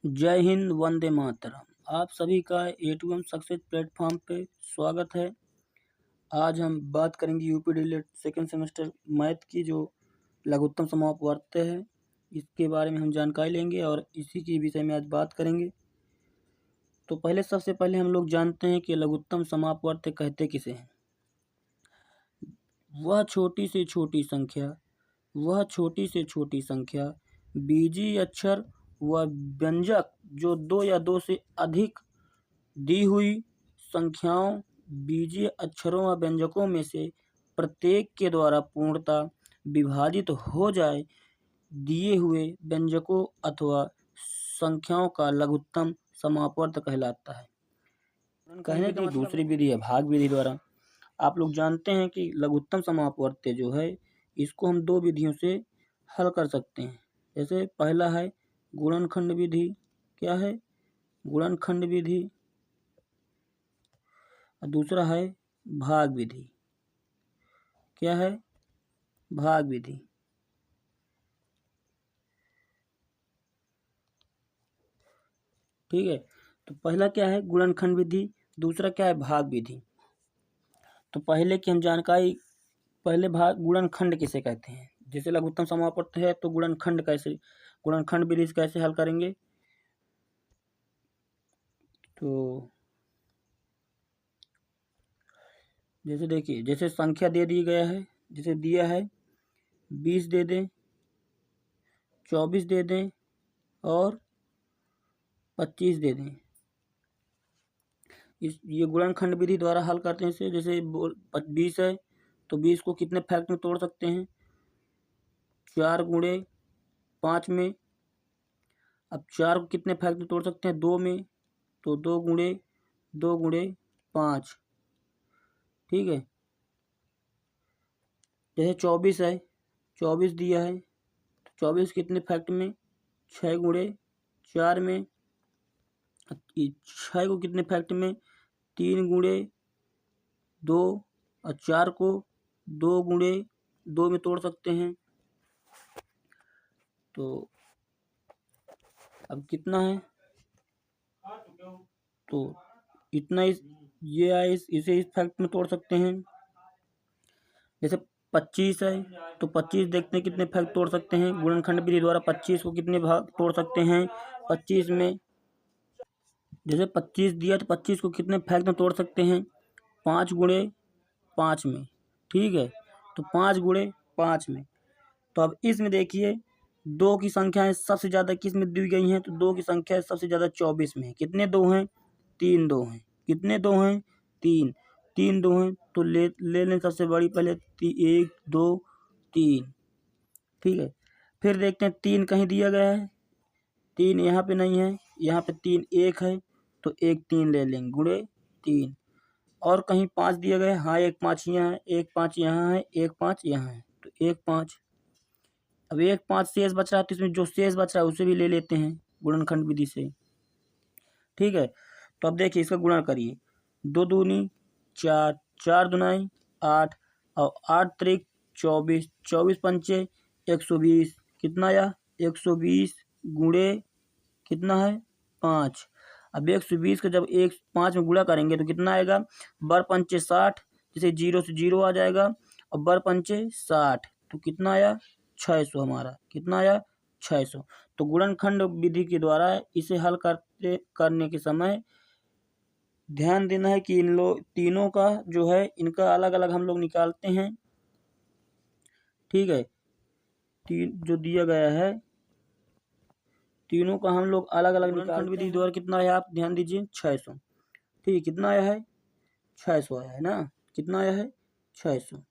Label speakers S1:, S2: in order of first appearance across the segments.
S1: जय हिंद, वंदे मातरम। आप सभी का A2M सक्सेस प्लेटफॉर्म पे स्वागत है। आज हम बात करेंगे यूपी डिलेट सेकेंड सेमेस्टर मैथ की जो लघुत्तम समापवर्त्य है, इसके बारे में हम जानकारी लेंगे और इसी के विषय में आज बात करेंगे। तो सबसे पहले हम लोग जानते हैं कि लघुत्तम समापवर्त्य कहते किसे हैं। वह छोटी से छोटी संख्या बीजीय अक्षर व व्यंजक जो दो या दो से अधिक दी हुई संख्याओं बीजीय अक्षरों व व्यंजकों में से प्रत्येक के द्वारा पूर्णतः विभाजित हो जाए दिए हुए व्यंजकों अथवा संख्याओं का लघुत्तम समापवर्त्य कहलाता है। कहने की दूसरी विधि है भाग विधि द्वारा। आप लोग जानते हैं कि लघुत्तम समापवर्त्य जो है इसको हम दो विधियों से हल कर सकते हैं। जैसे पहला है गुणनखंड विधि। क्या है? गुणनखंड विधि। और दूसरा है भाग विधि। क्या है? भाग विधि। ठीक है, तो पहला क्या है? गुणनखंड विधि। दूसरा क्या है? भाग विधि। तो पहले की हम जानकारी, पहले भाग गुणनखंड किसे कहते हैं। जैसे लघुत्तम समापवर्त्य है तो गुणनखंड विधि से कैसे हल करेंगे। तो जैसे देखिए, जैसे संख्या दे दी गया है, जैसे दिया है 20 दे दें, 24 दे दें और 25 दे दें। ये गुणनखंड विधि द्वारा हल करते हैं इसे। जैसे 20 है तो 20 को कितने फैक्ट में तोड़ सकते हैं? 4 गुणे 5 में। अब 4 को कितने फैक्ट में तोड़ सकते हैं? 2 में। तो 2 गुणे 5। ठीक है, जैसे 24 है, 24 दिया है तो 24 कितने फैक्ट में? 6 गुणे 4 में। 6 को कितने फैक्ट में? 3 गुणे 2 और 4 को 2 गुणे 2 में तोड़ सकते हैं। तो अब कितना है? तो इतना ये आए, इसे इस फैक्ट में तोड़ सकते हैं। जैसे 25 है तो 25 देखते हैं कितने फैक्ट तोड़ सकते हैं। गुणनखंड विधि द्वारा 25 को कितने भाग तोड़ सकते हैं? 25 में। जैसे 25 दिया तो 25 को कितने फैक्ट में तोड़ सकते हैं? 5 गुणे 5 में। ठीक है, तो 5 गुणे 5 में। तो अब इसमें देखिए, दो की संख्याएं सबसे ज़्यादा किस में दी गई हैं? तो दो की संख्या सबसे ज़्यादा 24 में है। कितने दो हैं? 3 दो हैं। कितने दो हैं? 3। 3 दो हैं तो ले लें सबसे बड़ी पहले 1 2 3। ठीक है, फिर देखते हैं 3 कहीं दिया गया है? 3 यहाँ पे नहीं है, यहाँ पे 3 1 है तो 1 3 ले लेंगे गुणे 3। और कहीं 5 दिया गया है? हाँ, 1 5 यहाँ है, 1 5 यहाँ है, 1 5 यहाँ है, तो 1 5। अब 1 5 शेष बच रहा है तो इसमें जो शेष बच रहा है उसे भी ले लेते हैं गुणनखंड विधि से। ठीक है, तो अब देखिए इसका गुणा करिए। 2 दूनी 4, 4 दुनाई 8 और 8 त्रिक 24, 24 पंचे 120। कितना आया? 120 गुणे कितना है? 5। अब 120 का जब 1 5 में गुणा करेंगे तो कितना आएगा? बर पंचे 60, जैसे 0 से 0 आ जाएगा और बर पंचे 60 तो कितना आया? 600 हमारा। कितना आया? 600। तो गुणनखंड विधि के द्वारा इसे हल करने के समय ध्यान देना है कि इन तीनों का जो है इनका अलग अलग हम लोग निकालते हैं। ठीक है, तीन जो दिया गया है तीनों का हम लोग अलग अलग निकालते हैं। विधि द्वारा कितना है आप ध्यान दीजिए? 600। ठीक है, कितना आया है? 600 आया है ना। कितना आया है? 600।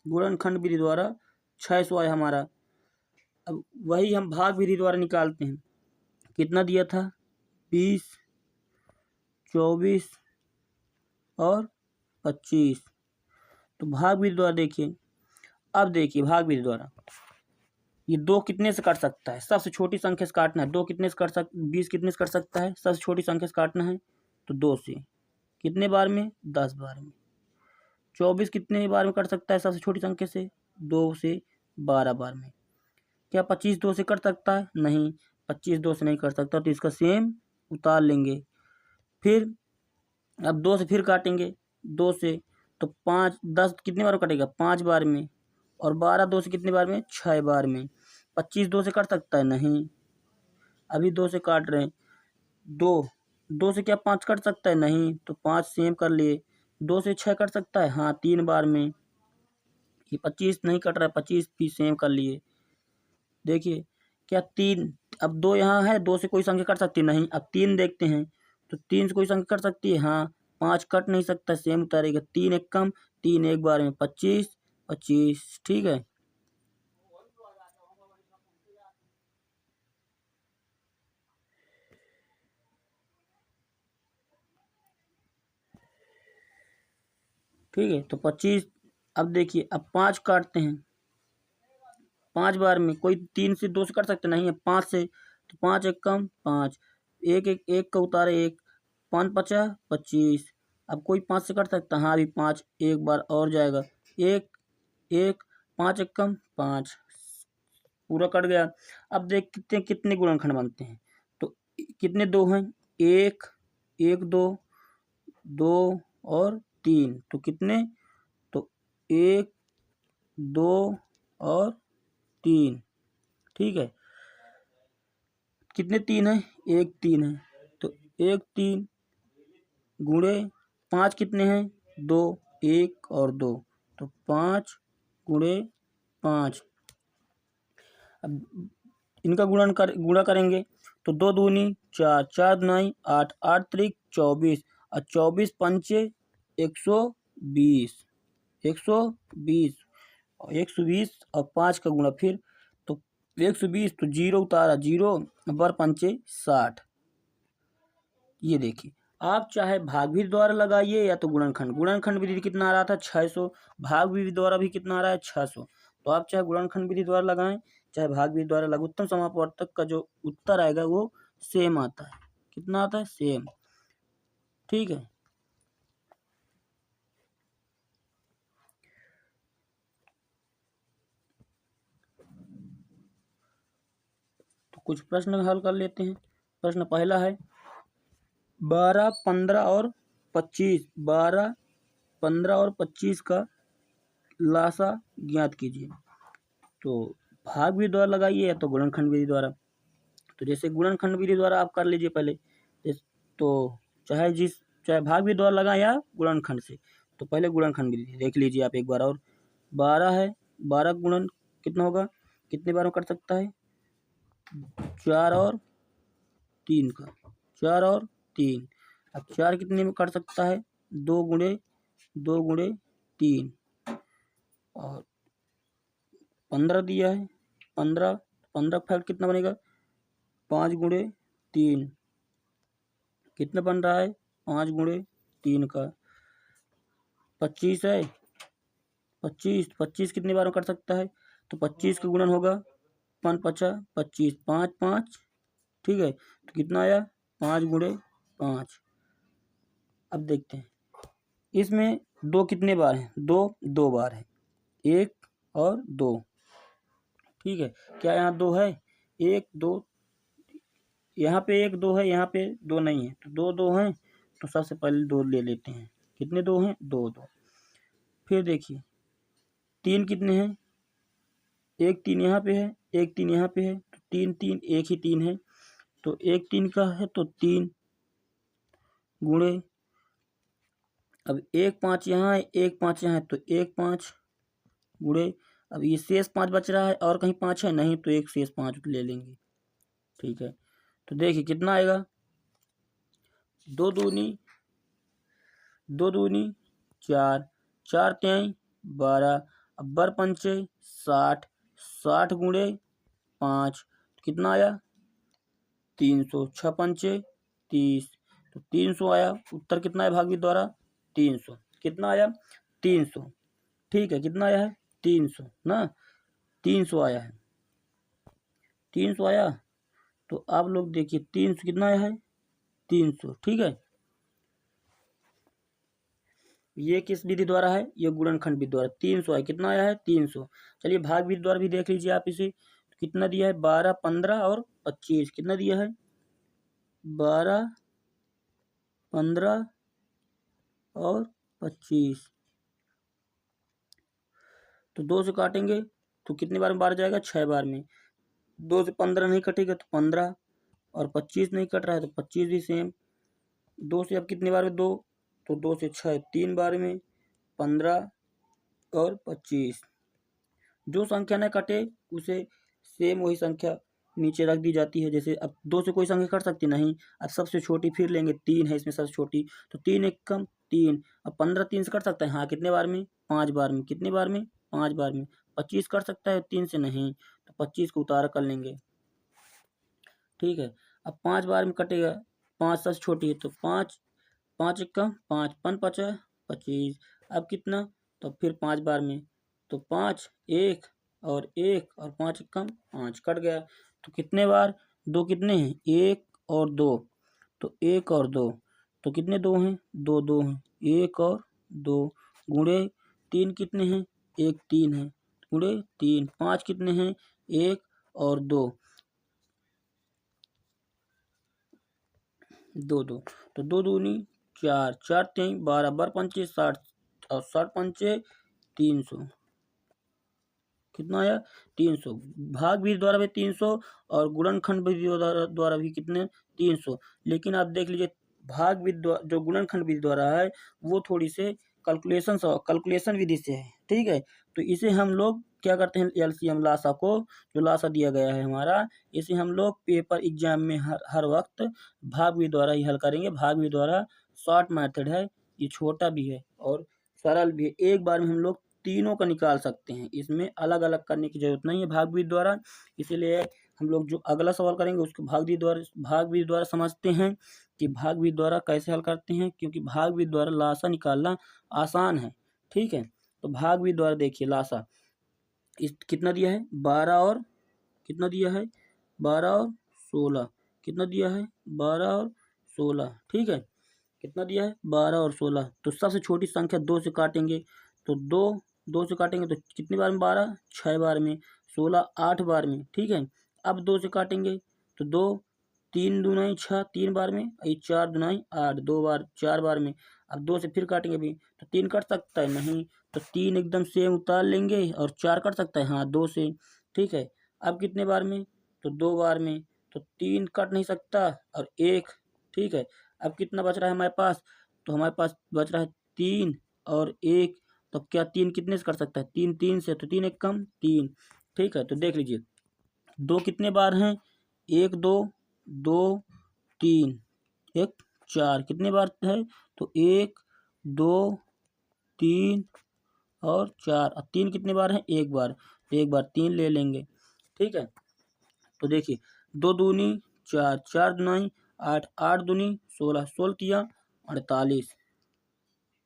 S1: गुणनखंड विधि द्वारा 600 आया हमारा। अब वही हम भाग विधि द्वारा निकालते हैं। कितना दिया था? 20, 24 और 25। तो भाग विधि द्वारा देखिए, अब देखिए भाग विधि द्वारा ये 2 कितने से कट सकता है? सबसे छोटी संख्या से काटना है। 2 कितने से कट 20 कितने से कट सकता है? सबसे छोटी संख्या से काटना है तो 2 से। कितने बार में? 10 बार में। 24 कितने बार में कट सकता है सबसे छोटी संख्या से? 2 से 12 बार में। क्या 25 2 से कट सकता है? नहीं, 25 2 से नहीं कट सकता, तो इसका सेम उतार लेंगे। फिर अब 2 से फिर काटेंगे, 2 से तो 5 10 कितनी बार में कटेगा, 5 बार में। और 12 2 से कितनी बार में, 6 बार में। 25 2 से कट सकता है, नहीं। अभी 2 से काट रहे हैं, 2 से क्या 5 कट सकता है, नहीं। तो 5 सेम कर लिए। 2 से 6 कट सकता है, हाँ, 3 बार में। ये 25 नहीं कट रहा है, 25 भी सेम कर लिए। देखिए क्या 3, अब 2 यहाँ है, 2 से कोई संख्या कट सकती है, नहीं। अब 3 देखते हैं, तो 3 से कोई संख्या कट सकती है, हाँ। 5 कट नहीं सकता, सेम उतारेगा। 3 एक कम, 3 एक बार में, 25 25, ठीक है। ठीक है, तो 25। अब देखिए, अब 5 काटते हैं, 5 बार में। कोई 3 से 2 से कट सकते नहीं है, 5 से। तो 5 एक कम, 5, एक एक एक का उतारे, एक, 5 पचा 25। अब कोई 5 से कट सकता, हाँ, अभी 5 एक बार और जाएगा, एक एक, 5 एक कम 5, पूरा कट गया। अब देख कितने कितने गुणनखंड बनते हैं, तो कितने दो हैं, एक एक दो, दो और तीन, तो कितने, तो एक दो और तीन, ठीक है। कितने तीन है, एक तीन है, तो एक तीन गुणे 5 कितने हैं, दो, एक और दो, तो 5 गुणे 5। अब इनका गुणा करेंगे, तो 2 दूनी 4, 4 दुनाई 8, 8 त्रिक 24, और 24 पंचे 120, 120, और 120 और 5 का गुणा फिर, तो 120, तो 0 उतारा, 0 बर पंचे 60। ये देखिए, आप चाहे भाग विधि द्वारा लगाइए या तो गुणनखंड विधि कितना आ रहा था, 600। भाग विधि द्वारा भी कितना आ रहा है, 600। तो आप चाहे गुणनखंड विधि द्वारा लगाएं, चाहे भाग विधि द्वारा, लघुत्तम समापवर्तक का जो उत्तर आएगा वो सेम आता है। कितना आता है, सेम, ठीक है। तो कुछ प्रश्न हल कर लेते हैं। प्रश्न पहला है, 12 15 और 25, 12 15 और 25 का लासा ज्ञात कीजिए। तो भाग विधि द्वारा लगाइए या तो गुणनखंड विधि द्वारा। तो जैसे गुणनखंड विधि द्वारा आप कर लीजिए पहले, तो चाहे भाग विधि द्वारा लगाएं या गुणनखंड से। तो पहले गुणनखंड विधि देख लीजिए आप एक बार और। 12 है, 12 गुणन कितना होगा, कितने बार में कर सकता है, 4 और 3 का, 4 और 3। अब 4 कितने में कर सकता है, 2 गुणे 3, और 15 दिया है, 15 15 फैक्ट कितना बनेगा, 5 गुणे 3, कितना बन रहा है, 5 गुणे 3 का 25 है। 25 कितनी बार में कर सकता है, तो 25 का गुणन होगा 5 पचा 25, 5 5, ठीक है। तो कितना आया, 5 गुणे 5। अब देखते हैं इसमें दो कितने बार हैं, दो बार है, एक और दो, ठीक है। क्या यहाँ दो है, एक दो, यहाँ पे एक दो है, यहाँ पे दो नहीं है, तो दो दो हैं, तो सबसे पहले दो ले लेते हैं। कितने दो हैं, दो दो। फिर देखिए तीन कितने हैं, एक तीन यहाँ पे है, एक तीन यहाँ पे है, तो तीन तीन एक ही तीन है, तो एक तीन का है तो 3 गुणे, अब एक 5 यहाँ है, एक 5 यहाँ है, तो एक 5 गुणे, अब ये शेष 5 बच रहा है, और कहीं 5 है नहीं, तो एक शेष 5 ले लेंगे, ठीक है। तो देखिए कितना आएगा, दो दूनी 4, 4 त्याई 12, अब बर पंचे 60, 60 गुणे 5, कितना आया 300, 6 पंचे 30, तो 300 आया। उत्तर कितना है भाग विधि द्वारा, 300। कितना आया, 300, ठीक है। कितना आया है, 300 ना, 300 आया है, 300 आया। तो आप लोग देखिए 300 कितना आया है, 300, ठीक है। ये किस विधि द्वारा है, ये गुणनखंड विधि द्वारा। 300 है, कितना आया है, 300। चलिए भाग विधि द्वारा भी देख लीजिए आप इसे, तो कितना दिया है 12, 15 और 25, कितना दिया है 12, 15 और 25। तो 2 से काटेंगे तो कितने बार में 12 जाएगा 6 बार में। 2 से 15 नहीं कटेगा तो 15 और 25 नहीं कट रहा है तो 25 भी सेम। 2 से अब कितने बार में 2, तो 2 से 6 3 बार में 15 और 25। जो संख्या न कटे उसे सेम वही संख्या नीचे रख दी जाती है। जैसे अब 2 से कोई संख्या कट सकती नहीं, अब सबसे छोटी फिर लेंगे, 3 है इसमें सबसे छोटी, तो 3 एक कम 3। अब 15 3 से कट सकता है, हाँ कितने बार में 5 बार में, कितने बार में 5 बार में। 25 कट सकता है 3 से नहीं, तो 25 को उतारा कर लेंगे, ठीक है। अब 5 बार में कटेगा, 5 सबसे छोटी है तो 5, 5 एक कम 5, 5 5 25। अब कितना, तो फिर 5 बार में, तो 5 1 और 1 और 5 एक कम 5 कट गया। तो कितने बार, 2 कितने हैं 1 और 2, तो 1 और 2, तो कितने 2 हैं 2 2 हैं, 1 और 2 गुणे 3 कितने हैं 1 3 है, गुणे 3 5 कितने हैं 1 और 2 2 2, तो 2 दूनी 4, 4 3 12 12 पंचे 60 और 60 पंचे 300, कितना आया 300। भाग विधि द्वारा भी 300 और गुणनखंड विधि द्वारा भी कितने 300। लेकिन आप देख लीजिए भाग विधि जो गुणनखंड विधि द्वारा है वो थोड़ी से कैलकुलेशन विधि से है, ठीक है। तो इसे हम लोग क्या करते हैं, एलसीएम लासा को, जो लासा दिया गया है हमारा, इसे हम लोग पेपर एग्जाम में हर वक्त भाग विधि द्वारा ही हल करेंगे। भाग विधि द्वारा शॉर्ट मेथड है, ये छोटा भी है और सरल भी है, एक बार में हम लोग तीनों का निकाल सकते हैं, इसमें अलग अलग करने की जरूरत नहीं है भाग विधि द्वारा। इसीलिए हम लोग जो अगला सवाल करेंगे उसको भाग विधि द्वारा समझते हैं कि भाग विधि द्वारा कैसे हल करते हैं, क्योंकि भाग विधि द्वारा लासा निकालना आसान है, ठीक है। तो भाग विधि द्वारा देखिए लासा इस कितना दिया है 12 और कितना दिया है 12 और 16, कितना दिया है 12 और 16, ठीक है। कितना दिया है 12 और 16, तो सबसे छोटी संख्या 2 से काटेंगे, तो 2 से काटेंगे तो कितनी बार में 12 6 बार में, 16 8 बार में, ठीक है। अब 2 से काटेंगे तो 2 3 दूनाई 6 3 बार में, 4 दूनाई 8 2 बार 4 बार में। अब 2 से फिर काटेंगे भी तो 3 कट सकता है नहीं, तो 3 एकदम सेम उतार लेंगे, और 4 कट सकता है हाँ 2 से, ठीक है। अब कितने बार में, तो 2 बार में, तो 3 कट नहीं सकता और 1, ठीक है। अब कितना बच रहा है हमारे पास, तो हमारे पास बच रहा है 3 और 1, तो क्या 3 कितने से कर सकता है 3 3 से, तो 3 एक कम 3, ठीक है। तो देख लीजिए 2 कितने बार हैं 1 2 2 3 1 4, कितने बार है, तो 1 2 3 और 4, अब 3 कितने बार हैं 1 बार, तो 1 बार 3 ले लेंगे, ठीक है। तो देखिए 2 दूनी 4 4 दूनाई 8 8 दूनी 16 16 तिया 48,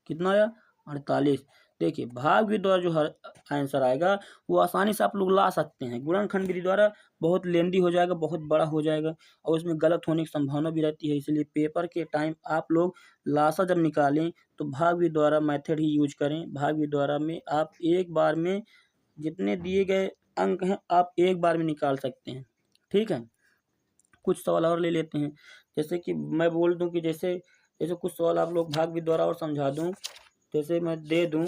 S1: कितना आया 48। देखिए भाग विधि द्वारा जो हर आंसर आएगा वो आसानी से आप लोग ला सकते हैं। गुणनखंड विधि द्वारा बहुत लेंदी हो जाएगा, बहुत बड़ा हो जाएगा और उसमें गलत होने की संभावना भी रहती है। इसलिए पेपर के टाइम आप लोग लासा जब निकालें तो भाग विधि द्वारा मेथड ही यूज करें। भाग विधि द्वारा में आप एक बार में जितने दिए गए अंक हैं आप एक बार में निकाल सकते हैं, ठीक है। कुछ सवाल और ले लेते हैं, जैसे कि मैं बोल दूं कि जैसे जैसे कुछ सवाल आप लोग भाग विधि द्वारा और समझा दूं, जैसे मैं दे दूं,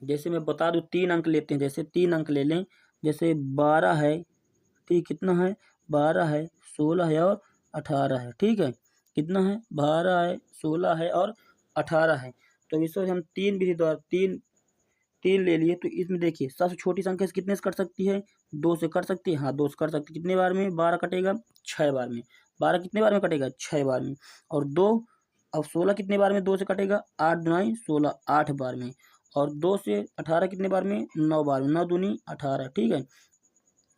S1: जैसे मैं बता दूं 3 अंक लेते हैं, जैसे 3 अंक ले लें, जैसे 12 है, ठीक कितना है 12 है 16 है और 18 है, ठीक है। कितना है 12 है 16 है और 18 है। तो इसको हम 3 विधि द्वारा 3 3 ले लिए, तो इसमें देखिए सबसे छोटी संख्या से कितने से कट सकती है 2 से कट सकती है, हाँ 2 से कट सकती है। कितने बार में 12 कटेगा 6 बार में, 12 कितने बार में कटेगा 6 बार में, और 2 अब 16 कितने बार में 2 से कटेगा 8 दुनाई 16 8 बार में, और 2 से 18 कितने बार में 9 बार में, 9 दूनी 18, ठीक है।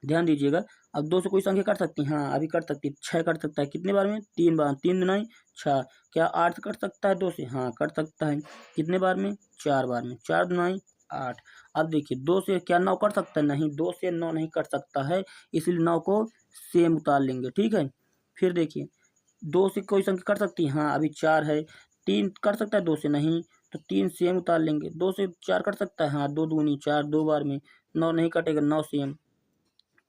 S1: ध्यान दीजिएगा अब 2 से कोई संख्या कट सकती है, हाँ अभी कट सकती है 6 कट सकता है, कितने बार में 3 बार, 3 दुनाई 6। क्या 8 से कट सकता है 2 से, हाँ कट सकता है, कितने बार में 4 बार में, 4 दुनाई 8। अब देखिए 2 से क्या 9 कट सकता है, नहीं 2 से 9 नहीं कट सकता है, इसलिए 9 को सेम उतार लेंगे, ठीक है। फिर देखिए 2 से कोई संख्या कट सकती है, हाँ अभी 4 है, 3 कट सकता है 2 से, नहीं, तो 3 सेम उतार लेंगे। 2 से 4 कट सकता है, हाँ 2 दूनी 4 2 बार में, 9 नहीं कटेगा 9 सेम,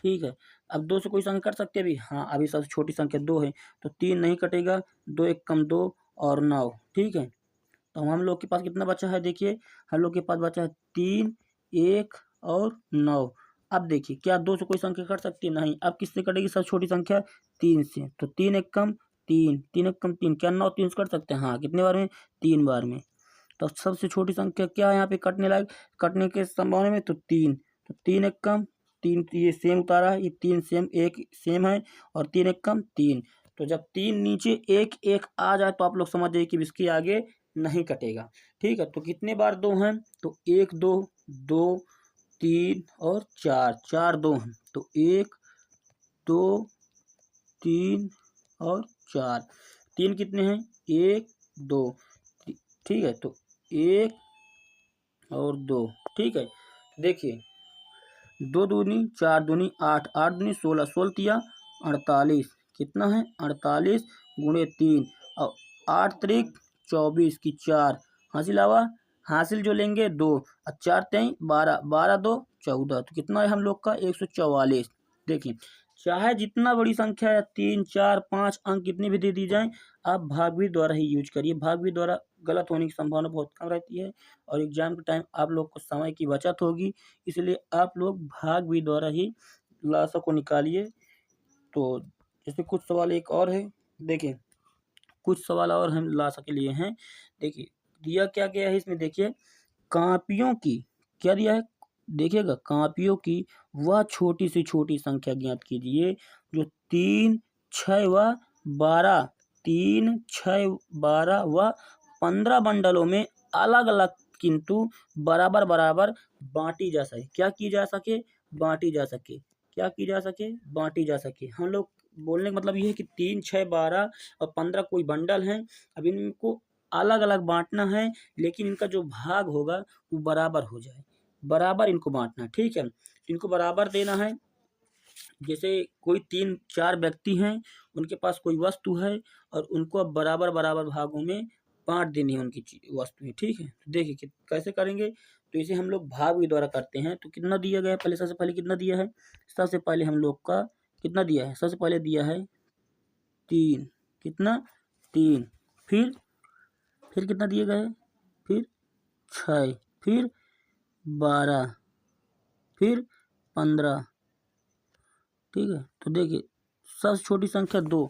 S1: ठीक है। अब 2 से कोई संख्या कट सकती है अभी? हाँ, अभी सबसे छोटी संख्या 2 है, तो 3 नहीं कटेगा, 2 एक कम 2 और 9, ठीक है। तो हम लोग के पास कितना बचा है देखिए, हम लोग के पास बचा है 3, 1 और 9। अब देखिए क्या 2 से कोई संख्या कट सकती है? नहीं। अब किससे कटेगी सबसे छोटी संख्या? 3 से। तो 3 एक कम 3, 3 एक कम 3, क्या 9 3 से कट सकते हैं? हाँ, कितने बार में? 3 बार में। तो सबसे छोटी संख्या क्या है यहाँ पे कटने लायक, कटने के संभावना में? तो 3। तो 3 एक कम 3, ये सेम उतारा है, ये 3 सेम, एक सेम है, और 3 एक कम 3। तो जब 3 नीचे 1 1 आ जाए तो आप लोग समझ जाइए कि इसके आगे नहीं कटेगा, ठीक है। तो कितने बार 2 हैं? तो 1 2 2 3 और 4, 4 2 हैं, तो 1 2 3 और 4। 3 कितने हैं? 1 2, ठीक है। तो 1 और 2, ठीक है। देखिए 2 दूनी 4 दूनी 8, 8 दूनी 16, 16 तिया 48, कितना है? 48 गुणे 3 और 8 त्रिक 24 की 4, हासिल आवा, हासिल जो लेंगे 2 और 4 तेई 12, 12 2 14, तो कितना है हम लोग का? 144। देखिए चाहे जितना बड़ी संख्या है 3 4 5 अंक कितनी भी दे दी जाए, आप भागवी द्वारा ही यूज करिए। भागवी द्वारा गलत होने की संभावना बहुत कम रहती है, और एग्जाम के टाइम आप लोग को समय की बचत होगी, इसलिए आप लोग भागवी द्वारा ही लासा को निकालिए। तो जैसे कुछ सवाल एक और है, देखिए कुछ सवाल और हम लासा के लिए हैं। देखिए दिया क्या गया है इसमें, देखिए कापियों की, क्या दिया है देखिएगा, कापियों की वह छोटी से छोटी संख्या ज्ञात कीजिए जो 3 6 व 12, 3 6 12 व 15 बंडलों में अलग अलग किंतु बराबर बराबर बांटी जा सके। क्या की जा सके? बांटी जा सके। क्या की जा सके? बांटी जा सके। हम लोग बोलने का मतलब ये है कि 3 6 12 और 15 कोई बंडल हैं, अब इनको अलग अलग बांटना है, लेकिन इनका जो भाग होगा वो बराबर हो जाए, बराबर इनको बांटना है, ठीक है। इनको बराबर देना है। जैसे कोई 3 4 व्यक्ति हैं, उनके पास कोई वस्तु है और उनको अब बराबर बराबर भागों में बांट देनी है उनकी वस्तुएं, ठीक है। तो देखिए कैसे करेंगे, तो इसे हम लोग भाग भी द्वारा करते हैं। तो कितना दिया गया है पहले, सबसे पहले कितना दिया है? सबसे पहले हम लोग का कितना दिया है? सबसे पहले दिया है 3, कितना? 3, फिर कितना दिया गया है? फिर 6, फिर 12, फिर 15, ठीक है। तो देखिए सबसे छोटी संख्या 2,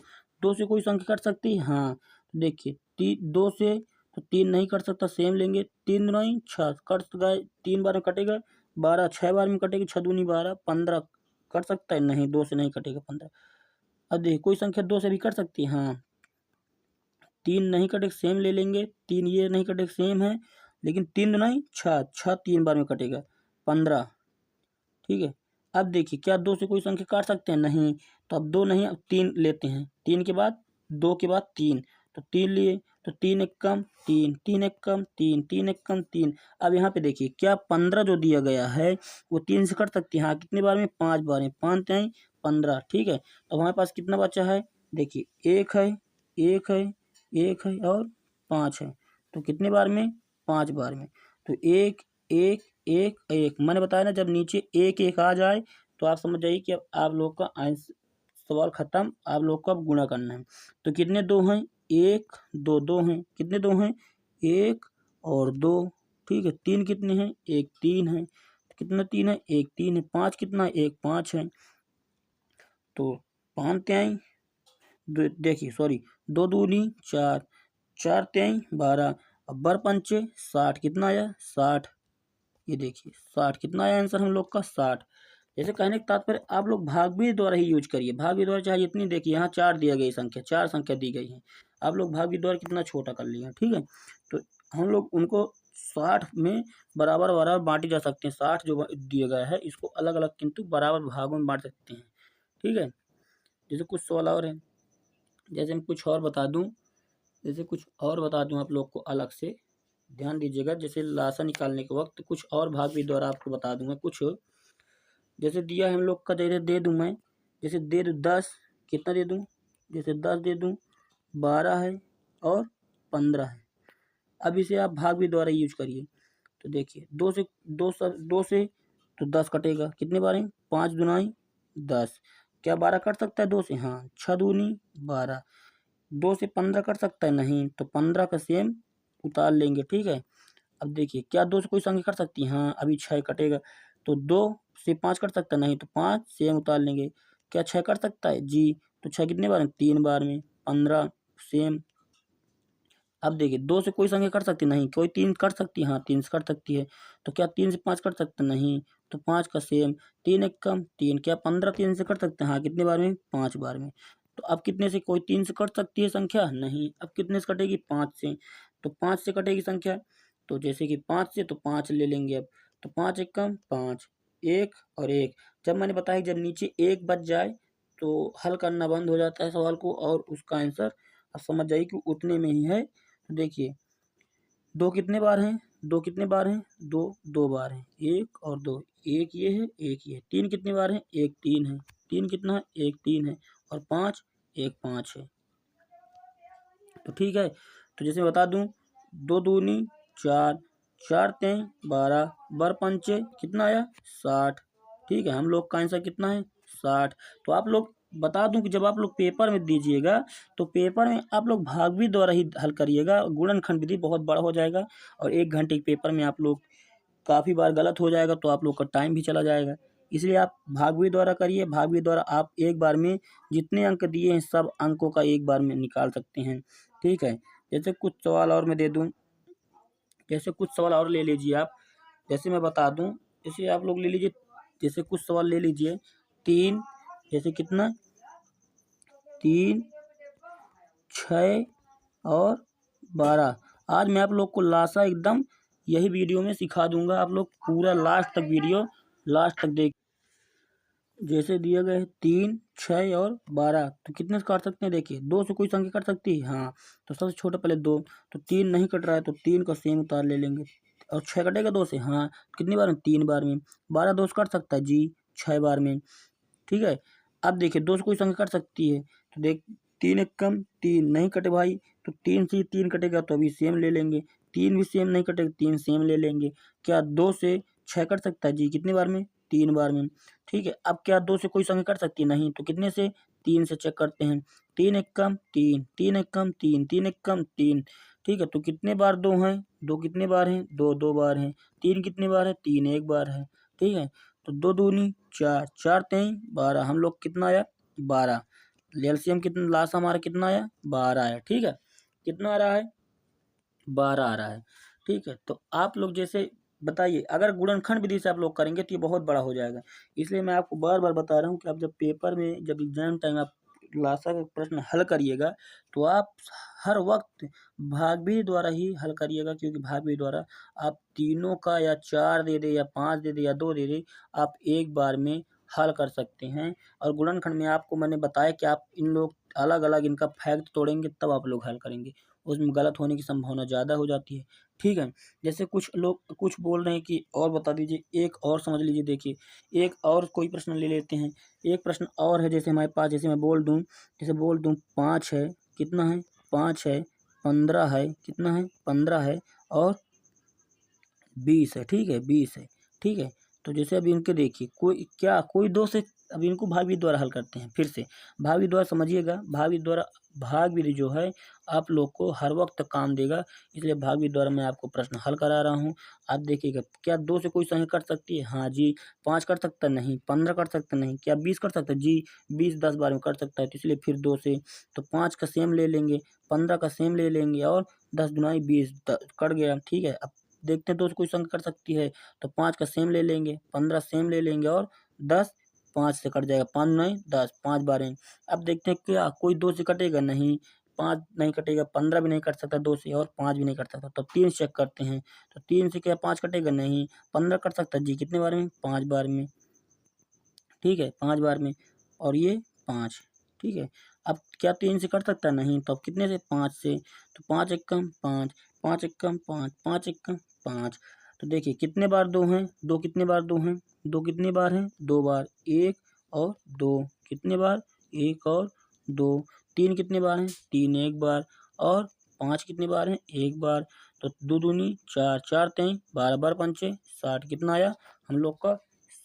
S1: 2 से कोई संख्या कट सकती है? हाँ। तो देखिए 2 से तो 3 नहीं कट सकता, सेम लेंगे, 3 नहीं 6 कट गए, 3 बार में कटेगा, 12 6 बार में कटेगी, 6 दूनी 12, 15 कट सकता है? नहीं, 2 से नहीं कटेगा 15। अब देखिए कोई संख्या 2 से भी कट सकती है? हाँ। 3 नहीं कटेगा, सेम ले लेंगे, 3 ये नहीं कटेगा, सेम है, लेकिन 3 नहीं 6, 6 3 बार में कटेगा, 15, ठीक है। अब देखिए क्या 2 से कोई संख्या काट सकते हैं? नहीं। तो अब 2 नहीं, अब 3 लेते हैं, 3 के बाद 2 के बाद 3, तो 3 लिए, तो 3 एक कम 3, 3 एक कम 3, 3 एक कम 3। अब यहाँ पे देखिए क्या 15 जो दिया गया है वो 3 से कट सकती है? हाँ। कितनी बार में? 5 बार में, 5 तिहाई 15, ठीक है। तो हमारे पास कितना बचा है? देखिए 1 है, 1 है, 1 है और 5 है, तो कितने बार में? 5 बार में। तो 1 1 1 1, मैंने बताया ना जब नीचे 1 1 आ जाए तो आप समझ जाइए कि अब आप लोग का आंसर सवाल खत्म, आप लोग को अब गुणा करना है। तो कितने 2 हैं? 1 2 2 हैं, कितने 2 हैं? 1 और 2, ठीक है। 3 कितने हैं? 1 3 है, कितना 3 है? 1 3 है। 5 कितना है? 1 5 है, तो 5 तिहाई देखिए सॉरी 2 दूनी 4, 4 तिहाई 12, अब बर पंचे 60, कितना आया? 60, ये देखिए 60, कितना आया आंसर हम लोग का? 60। जैसे कहने का तात्पर्य आप लोग भागवी द्वारा ही यूज करिए। भागवी द्वारा चाहे इतनी, देखिए यहाँ 4 दिया गई संख्या, 4 संख्या दी गई है, आप लोग भागवी द्वारा कितना छोटा कर लिए हैं, ठीक है। तो हम लोग उनको 60 में बराबर बराबर बांटी जा सकते हैं। 60 जो दिया गया है इसको अलग अलग किंतु बराबर भागों में बांट सकते हैं, ठीक है। जैसे कुछ सवाल और हैं, जैसे मैं कुछ और बता दूं, जैसे कुछ और बता दूं आप लोग को अलग से, ध्यान दीजिएगा। जैसे लासा निकालने के वक्त कुछ और भाग भी द्वारा आपको बता दूंगा कुछ। जैसे दिया है हम लोग का, जैसे दे दूं मैं, जैसे दे दूं 10, कितना दे दूं? जैसे 10 दे दूं, 12 है और 15 है। अब इसे आप भाग भी द्वारा यूज करिए। तो देखिए 2 से 2 से तो 10 कटेगा, कितने बार है? 5 दुनाई 10। क्या 12 कट सकता है 2 से? हाँ, 6 दूनी 12। 2 से 15 कट सकता है? नहीं, तो 15 का सेम उतार लेंगे, ठीक है। अब देखिए, क्या 2 से कोई संख्या कट सकती है? हाँ, अभी 6 कटेगा, तो 2 से 5 कट सकता है? नहीं, तो 5 सेम उतार लेंगे। क्या 6 कट सकता है? जी, तो 6 कितने बार में? 3 बार में। 15 सेम। अब देखिए, 2 से कोई संख्या कट सकती है? नहीं। कोई 3 कट सकती है? हाँ, 3 से कट सकती है। तो क्या 3 से 5 कट सकता है? नहीं, तो 5 का सेम। 3 एक कम 3। क्या 15 3 से कट सकते हैं? हाँ, कितने बार में? 5 बार में। तो अब कितने से कोई 3 से कट सकती है संख्या? नहीं। अब कितने से कटेगी? 5 से। तो 5 से कटेगी संख्या, तो जैसे कि 5 से, तो 5 ले लेंगे अब। तो 5 एक कम 5, 1 और 1। जब मैंने बताया कि जब नीचे 1 बच जाए तो हल करना बंद हो जाता है सवाल को, और उसका आंसर अब समझ जाइए कि उतने में ही है। तो देखिए, 2 कितने बार हैं? 2 कितने बार हैं? 2 2 बार हैं। 1 और 2, 1 ये है, 1 ये है। 3 कितने बार हैं? 1 3 है। 3 कितना है? 1 3 है। और 5 1 5 है। तो ठीक है, तो जैसे मैं बता दूं, 2 दूनी 4, 4 तेई 12, बर पंचे कितना आया? 60। ठीक है, हम लोग का आंसर कितना है? 60। तो आप लोग बता दूं कि जब आप लोग पेपर में दीजिएगा, तो पेपर में आप लोग भागवी द्वारा ही हल करिएगा। गुणनखंड विधि बहुत बड़ा हो जाएगा, और 1 घंटे के पेपर में आप लोग काफ़ी बार गलत हो जाएगा, तो आप लोग का टाइम भी चला जाएगा। इसलिए आप भागवी द्वारा करिए। भागवी द्वारा आप एक बार में जितने अंक दिए हैं, सब अंकों का एक बार में निकाल सकते हैं। ठीक है, जैसे कुछ सवाल और मैं दे दूं, जैसे कुछ सवाल और ले लीजिए आप। जैसे मैं बता दूं, जैसे आप लोग ले लीजिए, जैसे कुछ सवाल ले लीजिए। 3, जैसे कितना? 3 6 और 12। आज मैं आप लोग को लासा एकदम यही वीडियो में सिखा दूंगा। आप लोग पूरा लास्ट तक वीडियो लास्ट तक देख। जैसे दिए गए 3 6 और 12, तो कितने से काट सकते हैं? देखिए, 2 से कोई संख्या कट सकती है? हाँ, तो सबसे छोटा पहले 2। तो 3 नहीं कट रहा है, तो 3 का सेम उतार ले लेंगे। और 6 कटेगा 2 से? हाँ, कितनी बार में? 3 बार में। 12 2 से कट सकता है? जी, 6 बार में। ठीक है, अब देखिए, 2 से कोई संख्या कट सकती है? तो देख, 3 एक कम 3 नहीं कटे भाई, तो 3 से 3 कटेगा, तो अभी सेम ले लेंगे। 3 भी सेम नहीं कटेगा, 3 सेम ले लेंगे। क्या 2 से 6 कट सकता है? जी, कितनी बार में? 3 बार में। ठीक है, अब क्या 2 से कोई संख्या कट सकती है? नहीं, तो कितने से? 3 से चेक करते हैं। 3 एक कम 3, 3 एक कम 3, 3 एक कम 3। ठीक है, तो कितने बार 2 हैं? 2 कितने बार हैं? 2 2 बार हैं। 3 कितने बार है? 3 1 बार है। ठीक है, तो 2 दूनी 4, 4 तेई 12। हम लोग कितना आया? 12। एलसीएम कितना लास्ट हमारा कितना आया? 12 आया। ठीक है, कितना आ रहा है? 12 आ रहा है। ठीक है, तो आप लोग जैसे बताइए, अगर गुणनखंड विधि से आप लोग करेंगे तो ये बहुत बड़ा हो जाएगा। इसलिए मैं आपको बार बार बता रहा हूँ कि आप जब पेपर में, जब एग्जाम टाइम आप लासा का प्रश्न हल करिएगा, तो आप हर वक्त भागवी द्वारा ही हल करिएगा। क्योंकि भागवी द्वारा आप तीनों का या 4 दे दे या 5 दे दे या 2 दे दे, आप एक बार में हल कर सकते हैं। और गुणनखंड में आपको मैंने बताया कि आप इन लोग अलग अलग इनका फैक्ट तोड़ेंगे, तब आप लोग हल करेंगे। उसमें गलत होने की संभावना ज़्यादा हो जाती है। ठीक है, जैसे कुछ लोग कुछ बोल रहे हैं कि और बता दीजिए, एक और समझ लीजिए। देखिए, एक और कोई प्रश्न ले लेते हैं। एक प्रश्न और है, जैसे हमारे पास, जैसे मैं बोल दूं 5 है, कितना है? 5 है। 15 है, कितना है? 15 है। और 20 है। ठीक है, 20 है। ठीक है, तो जैसे अभी इनके देखिए, कोई 2 से, अब इनको भाग विधि द्वारा हल करते हैं फिर से। भाग विधि द्वारा समझिएगा, भाग विधि द्वारा, भाग विधि जो है आप लोग को हर वक्त काम देगा। इसलिए भाग विधि द्वारा मैं आपको प्रश्न हल करा रहा हूँ। आप देखिएगा, क्या 2 से कोई संख्या कट सकती है? हाँ जी। 5 कट सकता है? नहीं। 15 कट सकता है? नहीं। क्या 20 कट सकता है? जी, 20 10 बार में कट सकता है, तो इसलिए फिर 2 से, तो 5 का सेम ले लेंगे, 15 का सेम ले लेंगे, और 10 दुनाई 20 कट गया। ठीक है, अब देखते हैं 2 से कोई संख्या कट सकती है? तो 5 का सेम ले लेंगे, 15 सेम ले लेंगे, और 10 5 से कट जाएगा। 5 9 10, 5 12। अब देखते हैं क्या कोई 2 से कटेगा? नहीं। 5 नहीं कटेगा, 15 भी नहीं कट सकता 2 से, और 5 भी नहीं कट सकता। तो 3 से चेक करते हैं, तो 3 से क्या 5 कटेगा? नहीं। 15 कट सकता है? जी, कितने बार में? 5 बार में। ठीक है, 5 बार में। और ये 5। ठीक है, अब क्या 3 से कट सकता है? नहीं। तो अब कितने से? 5 से। तो 5 एक कम 5, 5 एक कम 5, 5 एक कम 5। तो देखिए, कितने बार 2 हैं? 2 कितने बार 2 हैं? 2 कितनी बार हैं? 2 बार। 1 और 2 कितने बार? 1 और 2। 3 कितने बार हैं? 3 एक बार। और 5 कितने बार हैं? 1 बार। तो 2 दूनी 4, 4 तेई 12, बार पंचे 60। कितना आया हम लोग का?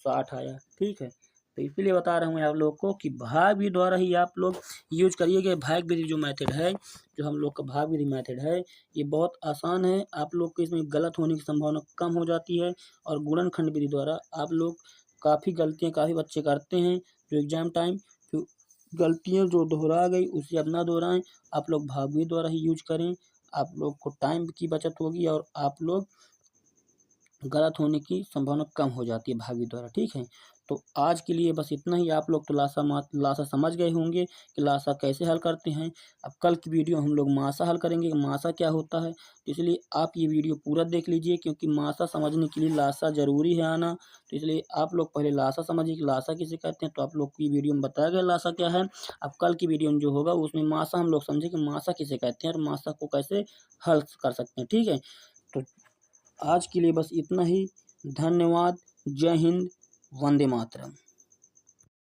S1: 60 आया। ठीक है, तो इसलिए बता रहा हूँ आप लोग को कि भाग विधि द्वारा ही आप लोग यूज करिएगा। भाग विधि जो मेथड है, जो हम लोग का भाग विधि मेथड है, ये बहुत आसान है। आप लोग को इसमें गलत होने की संभावना कम हो जाती है। और गुणनखंड विधि द्वारा आप लोग काफ़ी गलतियाँ काफ़ी बच्चे करते हैं जो एग्जाम टाइम, तो गलतियाँ जो दोहरा गई उसे अब ना दोहराएं। आप लोग भाग विधि द्वारा ही यूज करें, आप लोग को टाइम की बचत होगी और आप लोग गलत होने की संभावना कम हो जाती है भाग विधि द्वारा। ठीक है, तो आज के लिए बस इतना ही। आप लोग तो लासा समझ गए होंगे कि लासा कैसे हल करते हैं। अब कल की वीडियो हम लोग मासा हल करेंगे, मासा क्या होता है। तो इसलिए आप ये वीडियो पूरा देख लीजिए, क्योंकि मासा समझने के लिए लासा ज़रूरी है आना। तो इसलिए आप लोग पहले लासा समझिए कि लासा किसे कहते हैं। तो आप लोग की वीडियो में बताया गया लासा क्या है। अब कल की वीडियो में जो होगा उसमें मासा हम लोग समझे कि मासा किसे कहते हैं और मासा को कैसे हल कर सकते हैं। ठीक है, तो आज के लिए बस इतना ही। धन्यवाद। जय हिंद। वंदे मातरम।